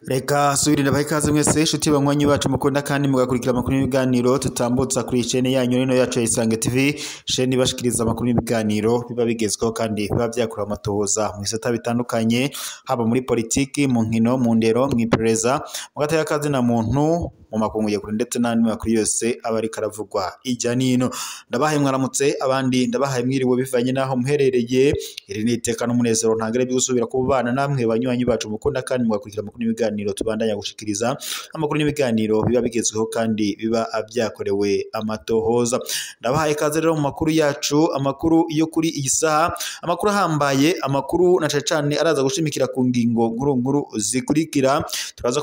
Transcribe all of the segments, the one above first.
Reka subiri ndabaye ikaze mwese shuti banywanyi bacu mukunda kandi mugakurikira amakuru y'ibiganiro tutambutsa kuri chaîne yanyu rino yacu ya Isange TV, chaîne ibashikiriza amakuru y'ibiganiro biba bigezweho kandi biba byakura amatohoza mu isata bitandukanye, haba muri politiki, mu nkino, mu ndero, mu iperereza, mu gataya kazi na muntu, mu makungu kuri ndetse n'andi makuru yose aba ari karavugwa ijya nino. Ndabahaye mwaramutse, abandi ndabahaye mwiriwe bivanye naho muherereye. Iri ni iteka n'umunezero ntangere by'usubira kubana namwe banywanyi bacu mukunda kandi mugakurikira amakuru y'ibiganiro tubandanya gushikiriza amakuru n'ibiganiro biba bigezweho kandi biba byakorewe amatohoza. Ndabahaye kaze rero mu makuru yacu, amakuru yo kuri iyi saha, amakuru ahambaye, amakuru na cyane araza gushimikira ku ngingo nkuru zikurikira. Turaza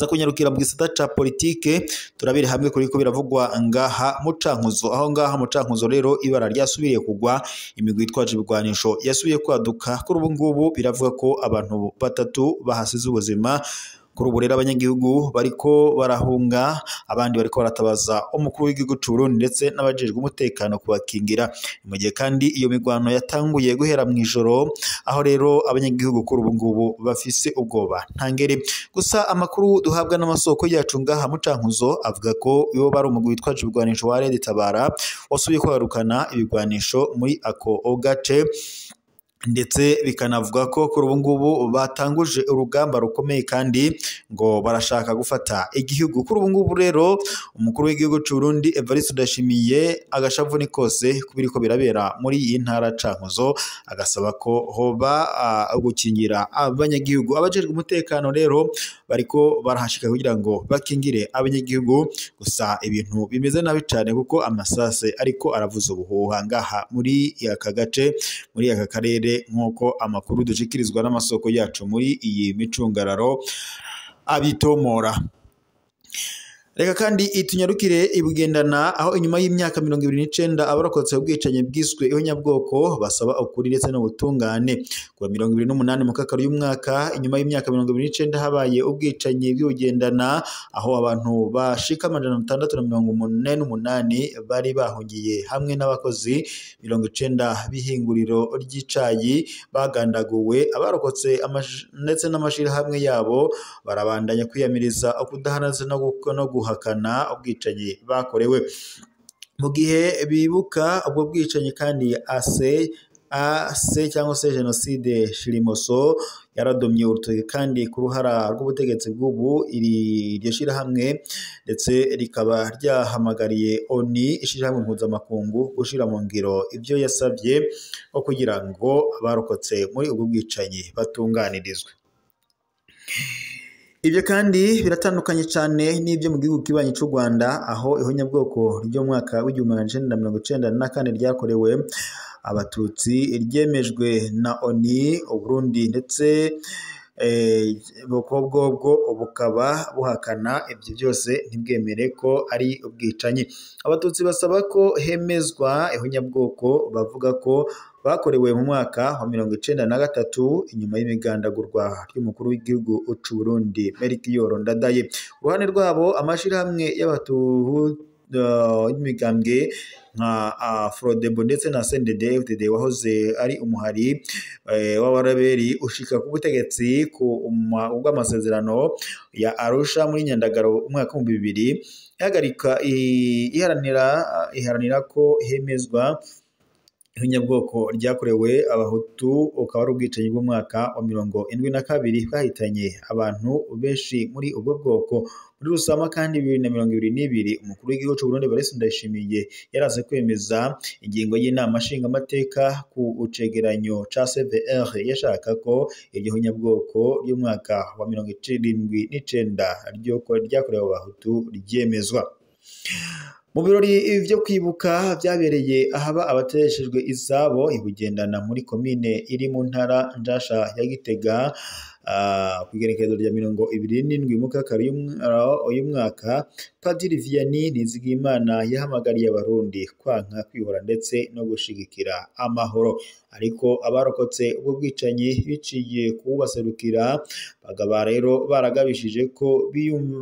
kunyarukira mu gisata ca politike, turabire hamwe kuri ko biravugwa ngaha mu Cankuzo. Aho ngaha mu Cankuzo rero ibara ryasubiriye kugwa, imigwi itwaje ibigwanisho yasubiye kwaduka. Kuri ubu ngubu biravuga ko abantu batatu bahasize ubuzima. Kuri ubu rero abanyagihugu bariko barahunga, abandi bariko baratabaza umukuru w'igihugu c'u Burundi ndetse n'abajejwe umutekano kubakingira. Mu gihe kandi iyo migwano yatanguye guhera mu ijoro, aho rero abanyagihugu kuri ubu ngubu bafise ubwoba ntangere. Gusa amakuru duhabwa n'amasoko yacu ngaha mu Cankuzo avuga ko iyo bari umugwi witwaje ibigwanisho wa Red Tabara wasubiye kwarukana ibigwanisho muri ako gace, ndetse bikanavuga ko kuri ubu ngubu batanguje urugamba rukomeye kandi ngo barashaka gufata igihugu. Kuri ubu ngubu rero umukuru w'igihugu c'u Burundi Evariste Ndayishimiye agashavu ni kose kubiriko birabera muri iyi ntara Cankuzo, agasaba ko hoba gukingira abanyagihugu. Abajejwe umutekano rero bariko barahashika kugira ngo bakingire abanyagihugu, gusa ibintu bimeze nabi cyane kuko amasase ariko aravuza ubuhuha ngaha muri aka gace, muri aka karere, nk'uko amakuru dushikirizwa n'amasoko yacu muri iyi micungararo abitomora. Reka kandi itunyarukire ibugendana, aho inyuma y'imyaka 29 abarokotse ubwicanyi bwiswe ihonyabwoko basaba ukuri ndetse n'ubutungane. Kuwa 28 mu kakaro y'umwaka, inyuma y'imyaka 29 habaye ubwicanyi bw'ubugendana, aho abantu bashika 688 bari bahungiye hamwe n'abakozi 90 b'ihinguriro ry'icayi bagandaguwe. Abarokotse ndetse n'amashirahamwe yabo barabandanya kwiyamiriza ukudahanaza no guhakana ubwicanyi bakorewe. Mu gihe bibuka ubwo bwicanyi kandi AC cyangwa se Jenoside Shirimoso yaradomye urutoke kandi ku ruhara rw'ubutegetsi bw'ubu iryo shirahamwe, ndetse rikaba ryahamagariye ONU ishirahamwe mpuzamakungu gushira mu ngiro ibyo yasabye kugira ngo abarokotse muri ubwo bwicanyi batunganirizwe. Ibyo kandi biratandukanye cyane n'ibyo mu gihugu kibanyi cy'u Rwanda, aho ihonyabwoko ryo mwaka w'1994 ryakorewe abatutsi ryemejwe na ONU. Uburundi ndetse bwo bukaba buhakana ibyo byose, ntibwemere ko ari ubwicanyi. Abatutsi basaba ko hemezwa ihonyabwoko bavuga ko bakorewe mu mwaka wa 1993 inyuma y'imigandagurwa ry'umukuru w'igihugu c'u Burundi Melchior Ndadaye. Uruhande rwabo amashirahamwe y'imigambwe nka Frodebo ndetse na CNDD-FDD wahoze ari umuhari w'abaraberi ushika ku butegetsi ubwo amasezerano ya Arusha muri Nyandagaro umwaka wa 2000 iharanira ko hemezwa ihonyabwoko ryakorewe abahutu, ukaba ari ubwicanyi bw'umwaka wa 72 bwahitanye abantu benshi muri ubwo bwoko. Muri Rusama kandi 2022 umukuru w'igihugu c'u Burundi Evariste Ndayishimiye yaraze kwemeza ingingo y'inama nshingamateka ku cegeranyo ca CVR yashaka ko iryo honyabwoko ry'umwaka wa 79 ryakorewe abahutu ryemezwa. Mu birori byo kwibuka byabereye ahaba abateshejwe izabo ibugendana muri komine iri mu ntara nshasha ya Gitega, kw'igerekezo rya 27 Mukakaro uyu mwaka Padiri Vianney Nizigimana yahamagariye abarundi kwanka kwihora ndetse no gushigikira amahoro, ariko abarokotse ubwo bwicanyi biciye kubaserukira bagaba rero baragabishije ko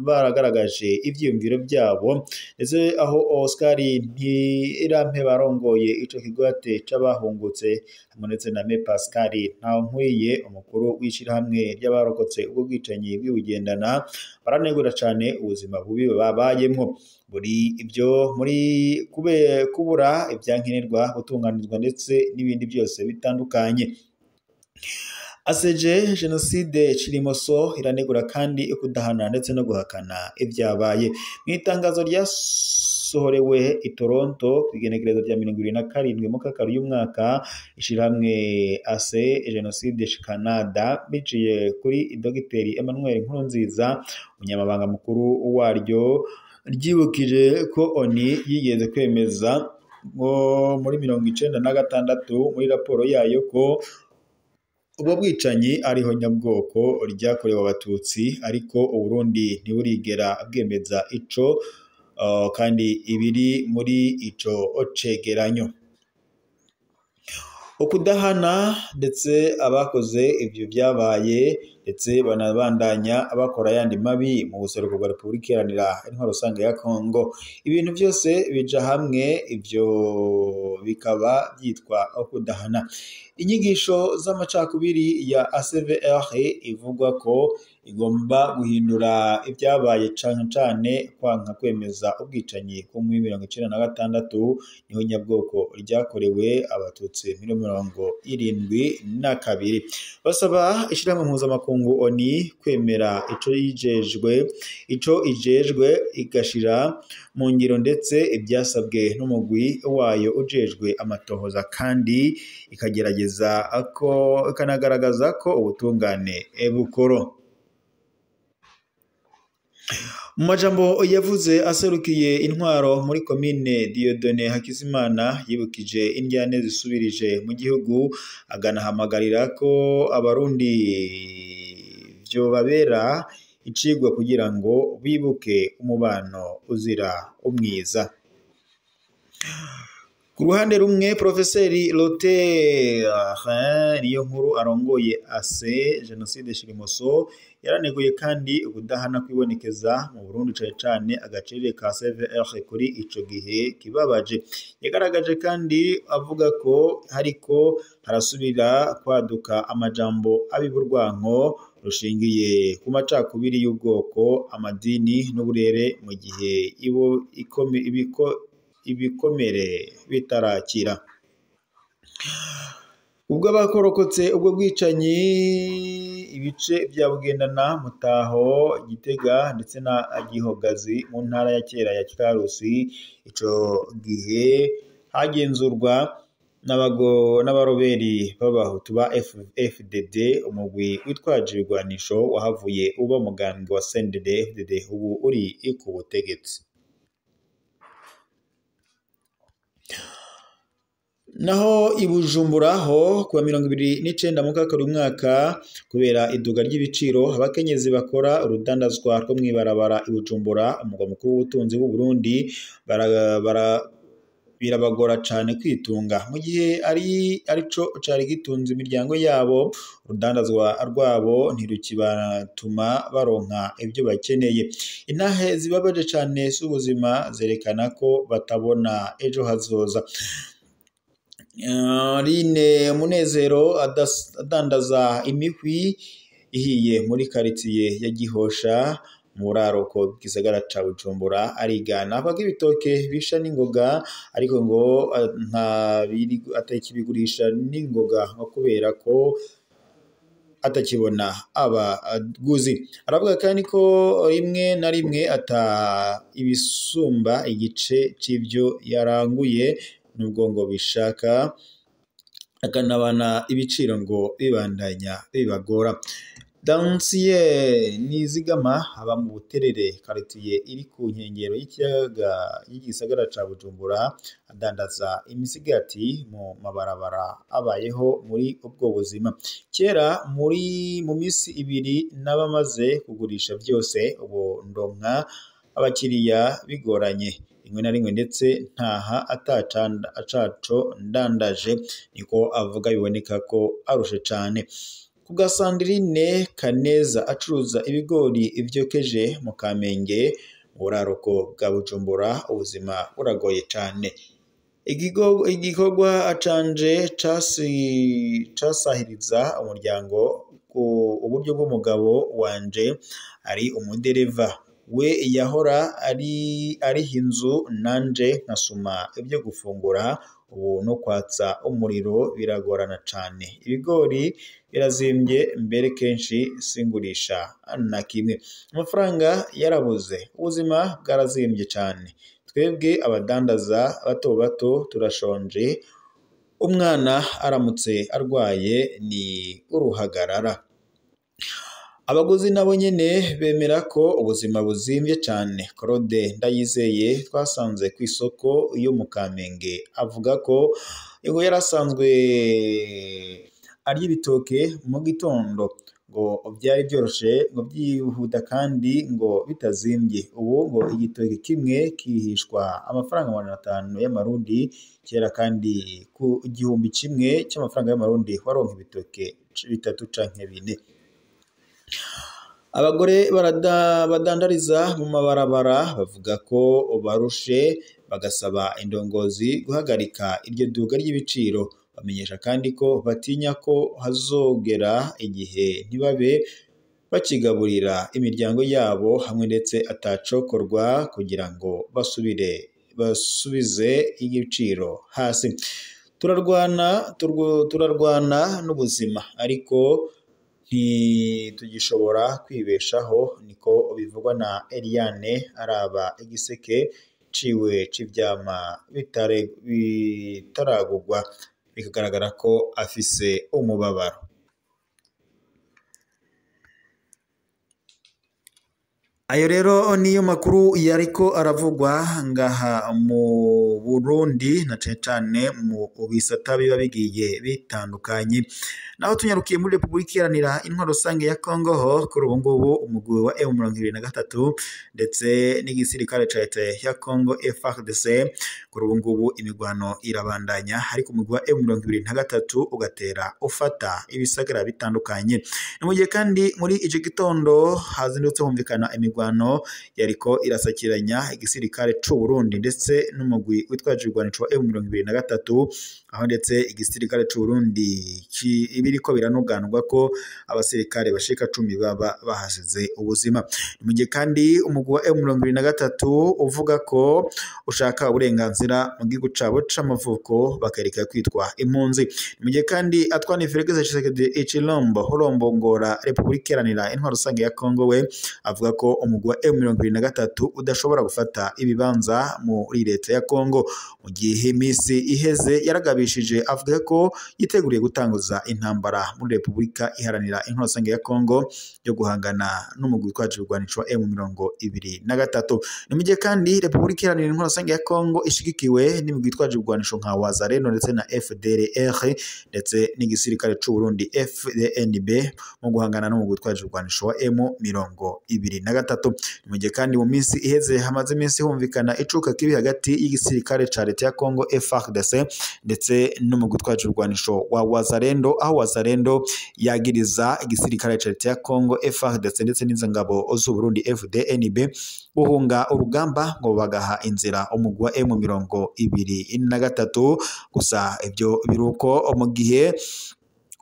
baragaragaje ivyiyumviro byabo, ndetse aho Oscar Ntirampe barongoye ico kigwate c'abahungutse hamwe ndetse na Me Pascal Ntankwiye umukuru w'ishirahamwe ry'abarokotse ubwo bwicanyi bw'Ibugendana baranegura cane ubuzima bubi babayemwo. Buri ibyo muri kubura ibyankenerwa gutunganizwa ndetse n'ibindi byose bitandukanye. Aseje Jenoside Cirimoso iranegura kandi kudahana ndetse no guhakana ibyabaye. Mu itangazo ryasohorewe i Toronto kw'igenekerezo rya 27 Mukakaro uyu mwaka, ishirahamwe Ase Jenoside Canada biciye kuri Dr Emmanuel Nkurunziza umunyamabanga mukuru waryo ryibukije ko ONU yigeze kwemeza ngo muri 1996 muri raporo yayo ko ubwo bwicanyi ariho nyabwoko ryakorewe abatutsi, ariko Uburundi ntiburigera bwemeza ico kandi ibiri muri ico cegeranyo. Ukudahana ndetse abakoze ivyo byabaye ndetse banabandanya abakora yandi mabi mu buseruko bwa Repubulika Iharanira Intwaro Rusange ya Kongo, ibintu byose bija hamwe, ivyo bikaba byitwa ukudahana. Inyigisho z'amacakubiri ya ACVR ivugwa ko igomba guhindura ibyabaye cane kwanka kwemeza ubwicanyi ko muri 1996 niho nyabwoko ryakorewe abatutsi 72. Basaba ishirahamwe mpuzamakungu ONU kwemera ico ijejwe igashira mu ngiro ndetse ibyasabwe n'umugwi wayo ujejwe amatohoza, kandi ikanagaragaza ko ubutungane bukoro. Mu majambo yavuze aserukiye intwaro muri komine Dieudonné Hakizimana yibukije indyane zisubirije mu gihugu, aganahamagarira ko abarundi vyobabera icigwa kugira ngo bibuke umubano uzira umwiza. Ku ruhande rumwe Profeseri Lotte Niyonkuru arongoye Ase Jenoside Cirimoso yaraneguye kandi ubudahana kwibonekeza mu Burundi cane agacerere ka CVR kuri ico gihe kibabaje. Yagaragaje kandi avuga ko hariko harasubira kwaduka amajambo abiburwanko rushingiye ku macakubiri y'ubwoko, amadini n'uburere mu gihe ibikomere bitarakira. Ubwo abakorokotse ubwo bwicanyi ibice bya Bugendana, Mutaho, Gitega ndetse na Gihogazi mu ntara ya kera ya Karusi, ico gihe hagenzurwa n'abaroberi b'abahutu ba FDD, umugwi witwaje ibigwanisho wahavuye uba mugambwe wa CNDD FDD ubu uri ku butegetsi. Naho ibujumbura ho kuwa 29 Mukakaro umwaka, kubera iduga ry'ibiciro, abakenyezi bakora urudandazwa rwo mwibarabara ibujumbura umugwa mukuru w'ubutunzi bw'u Burundi birabagora cane kwitunga, mu gihe arico cari gitunze imiryango yabo. Urudandazwa rwabo ntirukibatuma baronka ibyo bakeneye. Intahe zibabaje cane z'ubuzima zerekana ko batabona ejo hazoza. Rine Munezero adandaza imihwi ihiye muri quartier ya Gihosha mu buraroko bw'isagara ca Bujumbura arigana avuga ibitoke bisha n'ingoga, ariko ngo atakibigurisha n'ingoga kubera ko atakibona abaguzi. Aravuga kandi ko rimwe na rimwe ibisumba igice c'ivyo yaranguye, nubwo ngo bishaka akanabana ibiciro ngo bibandanya bibagora. Dancier Nizigama aba mu Buterere quartier iri ku nkengero y'ikiyaga y'igisagara ca Bujumbura adandaza imisigati mu mabarabara abayeho muri ubwo buzima. Kera mu misi ibiri n'abamaze kugurisha byose ubu ndonka abakiriya bigoranye rimwe na rimwe ndetse ntaha acaco ndandaje niko avuga biboneka ko arushe cane. Kubwa Sandrine Kaneza acuruza ibigori ivyokeje mu Kamenge buraruko bwa Bujumbura ubuzima buragoye cane. Igikorwa acanje casahiriza umuryango ku uburyo bw'umugabo wanje ari umudereva we yahora ariho inzu nanje nkasuma ibyo gufungura ubu no kwatsa umuriro biragorana cane. Ibigori birazimbye mbere kenshi singurisha na kimwe, amafaranga yarabuze, ubuzima bwarazimbye cane. Twebwe abadandaza bato bato turashonje, umwana aramutse arwaye ni uruhagarara. Abaguzi nabo nyene bemera ko ubuzima buzimbye cane. Claude Ndayizeye twasanze ku isoko yo mu Kamenge avuga ko ngo yarasanzwe arya ibitoke mu gitondo ngo byari byoroshe ngo byihuta kandi ngo bitazimbye. Ubu ngo igitoke kimwe kihishwa amafaranga 500 y'amarundi, kera kandi ku 1,000 cy'amafaranga y'amarundi waronka ibitoke 3 canke 4. Abagore badandariza mu mabarabara bavuga ko barushe bagasaba indongozi guhagarika iryo duga ry'ibiciro. Bamenyesha kandi ko batinya ko hazogera igihe ntibabe bakigaburira imiryango yabo hamwe ndetse atacokorwa kugira ngo basubize igiciro hasi. Turarwana n'ubuzima ariko ntitugishobora kwibeshaho, niko bivugwa na Eliane araba igiseke ciwe c'ivyama bitaragurwa, bikagaragara ko afise umubabaro. Ayo rero niyo makuru yariko aravugwa ngaha mu Burundi na cane mu bisata biba bigiye bitandukanye. Naho tunyarukiye muri Republika Iharanira Intwaro Rusange ya Kongo ho kuri ubu ngubu umugwi wa M23 ndetse n'igisirikare ca leta ya Kongo FARDC kuri ubu ngubu imigwano irabandanya, ariko umugwi wa M23 ugatera ufata ibisagara bitandukanye. Ni mu gihe kandi muri ico gitondo hazindutse humvikana imigwano yariko irasakiranya igisirikare c'u Burundi ndetse n'umugwi witwaje igwanisho wa M23, aho ndetse igisirikare c'u Burundi ibiriko biranuganwa ko abasirikare bashika 10 baba bahasize ubuzima. Mu gihe kandi umugwi wa M23 uvuga ko ushaka uburenganzira mu gihugu cabo c'amavuko bakareka kwitwa impunzi. Mu gihe kandi Antoine Félix Tshisekedi Tshilombo ngora Republika Iharanira Intwaro Rusange ya Kongo we avuga ko umugwi wa M23 udashobora gufata ibibanza muri leta ya Kongo. Mu gihe imisi iheze yaragabishije avuga ko yiteguriye gutanguza intambara muri Republika Iharanira Intwaro Rusange ya Kongo yo guhangana n'umugwi witwaje igwanisho wa M23. Ni mu gihe kandi Republika Iharanira Intwaro Rusange ya Kongo ishigikiwe n'imigwi yitwaje igwanisho nka Wazalendo ndetse na FDLR ndetse n'igisirikare c'u Burundi FDNB mu guhangana n'umugwi witwaje igwanisho wa M23. Ni mu gihe kandi mu minsi iheze hamaze iminsi humvikana icuka kibi hagati y'igisirikare ca leta ya Kongo FARDC ndetse n'umugwi witwaje igwanisho wa Wazalendo, aho Wazalendo yagiriza igisirikare ca leta ya Kongo FARDC ndetse n'inzangabo z'u Burundi FDNB guhunga urugamba ngo bagaha inzira umugwi wa M23. Gusa ibyo biruko mu gihe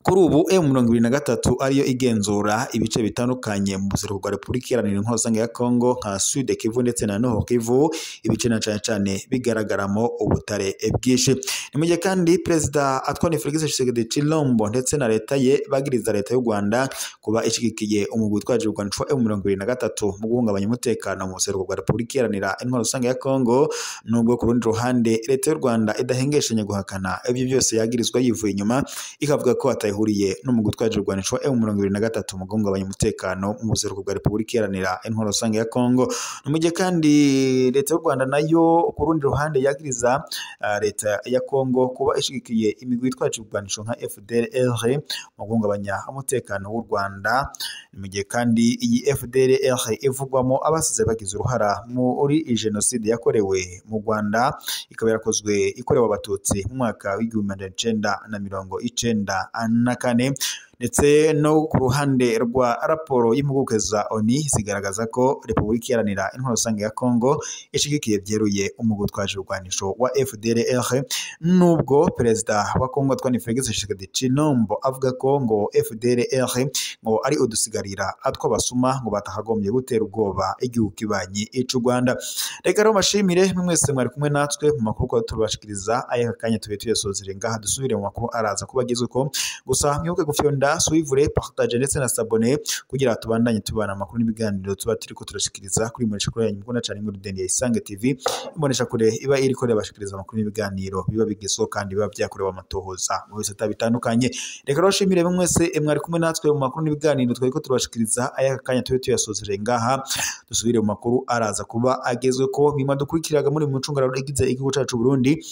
kuri ubu M23 ariyo igenzura ibice bitandukanye mu buseruko bwa Republika Iharanira Intwaro Rusange ya Kongo nka Sud Kivu ndetse na Nord Kivu, ibice na cane bigaragaramo ubutare bwinshi. Ni mu gihe kandi Perezida Antoine Félix Tshisekedi Tshilombo ndetse na leta ye bagiriza leta y'u Rwanda kuba ishigikiye umugwi witwaje igwanisho M23 mu guhungabanya umutekano mu buseruko bwa Republika Iharanira Intwaro Rusange ya Kongo, nubwo ku rundi ruhande leta y'u Rwanda idahengeshanya guhakana ibyo byose yagirizwa yivuye inyuma ikavuga ko ihuriye no mu gutwaje urwanisho M23 mu guhungabanya umutekano mu buseruko bwa Repubulika Iharanira Intwaro Rusange ya Kongo. No mu gihe kandi leta y'u Rwanda nayo ku rundi ruhande yagiriza leta ya Kongo kuba ishigikiye imigwi yitwaje urwanisho nka FDLR mu guhungabanya umutekano w'u Rwanda. Mu gihe kandi iyi FDLR ivugwamo abasize bagize uruhara muri genocide yakorewe mu Rwanda, ikaba yarakozwe ikorewe abatutsi mu mwaka w'1994, ndetse no ku ruhande rwa raporo y'impuguke za ONU zigaragaza ko Repubulika Iharanira Intwaro Rusange ya Kongo ishigikiye byeruye umugwi utwaje urwanisho wa FDLR, nubwo perezida wa Kongo Antoine Félix Tshisekedi Tshilombo avuga ko ngo FDLR ngo ari udusigarira atw'abasuma ngo batakagombye gutera ubwoba igihugu kibanyi cy'u Rwanda. Reka rero mashimire mwese mwari kumwe natwe mu makuru ko turabashikiriza aya kanya tube tuyasozere ngaha, dusubire mu makuru araza kubageza uko gusa mwibuke gufyonda suivre, partage ndetse na s'abonner kugira tubandanye tubana amakuru n'ibiganiro tuba turiko turashikiriza kuri munesha kure yanyu mukunda cyane muri Dende ya Isange TV. Munesha kure iba iri kore bashikiriza amakuru n'ibiganiro biba bigezo kandi biba byakorewe amatohoza mu bise tabitandukanye. Reka rero shimire mwese mwari kumwe natwe mu makuru n'ibiganiro twari ko turabashikiriza aya kanya tube tuyasozere ngaha, dusubire mu makuru araza kuba agezwe ko mwima dukurikiraga muri mucungararo igize igihugu cyacu Burundi,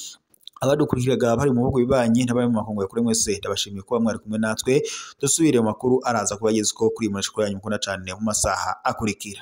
abadukurikiraga bari mu bihugu bibanye n'abari mu makungu kuri mwese ndabashimiye kuba mwari kumwe natwe. Dusubire mu makuru araza kuba agezwe ko kuri munesha kure yanyu mukunda cyane mu masaha akurikira.